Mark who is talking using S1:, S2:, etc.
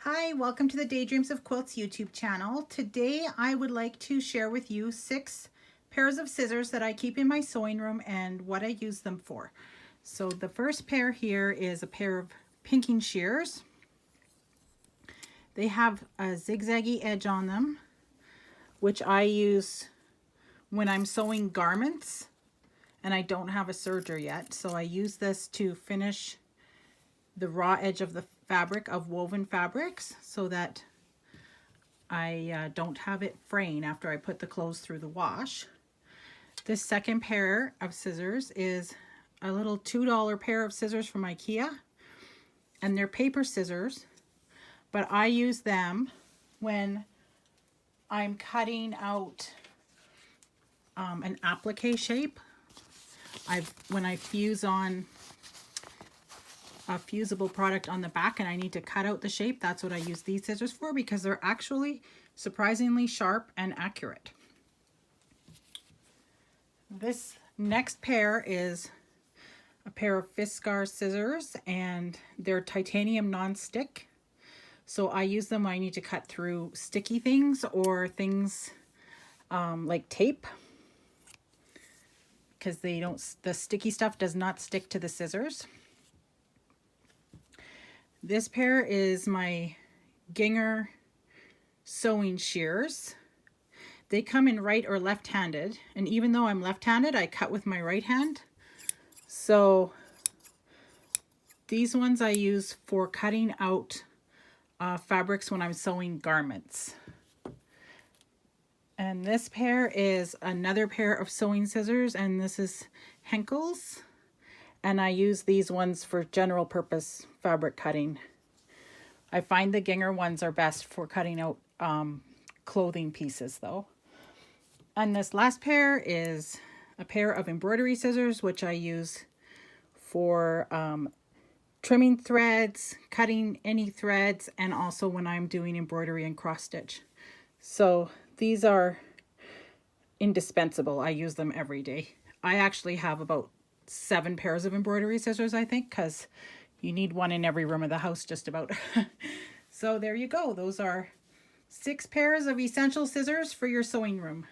S1: Hi, welcome to the Daydreams of Quilts YouTube channel. Today I would like to share with you 6 pairs of scissors that I keep in my sewing room and what I use them for. So the first pair here is a pair of pinking shears. They have a zigzaggy edge on them, which I use when I'm sewing garments and I don't have a serger yet. So I use this to finish the raw edge of the fabric of woven fabrics so that I don't have it fraying after I put the clothes through the wash. This second pair of scissors is a little $2 pair of scissors from IKEA, and they're paper scissors, but I use them when I'm cutting out an applique shape. When I fuse on a fusible product on the back and I need to cut out the shape, that's what I use these scissors for, because they're actually surprisingly sharp and accurate. This next pair is a pair of Fiskars scissors, and they're titanium non-stick. So I use them when I need to cut through sticky things or things like tape, because the sticky stuff does not stick to the scissors. This pair is my Gingher sewing shears. They come in right or left-handed, and even though I'm left-handed, I cut with my right hand. So these ones I use for cutting out fabrics when I'm sewing garments. And this pair is another pair of sewing scissors, and this is Henkel's. And I use these ones for general purpose fabric cutting. I find the Gingher ones are best for cutting out clothing pieces though. And this last pair is a pair of embroidery scissors, which I use for trimming threads, cutting any threads, and also when I'm doing embroidery and cross stitch. So these are indispensable. I use them every day. I actually have about 7 pairs of embroidery scissors, I think, because you need one in every room of the house just about. So there you go. Those are 6 pairs of essential scissors for your sewing room.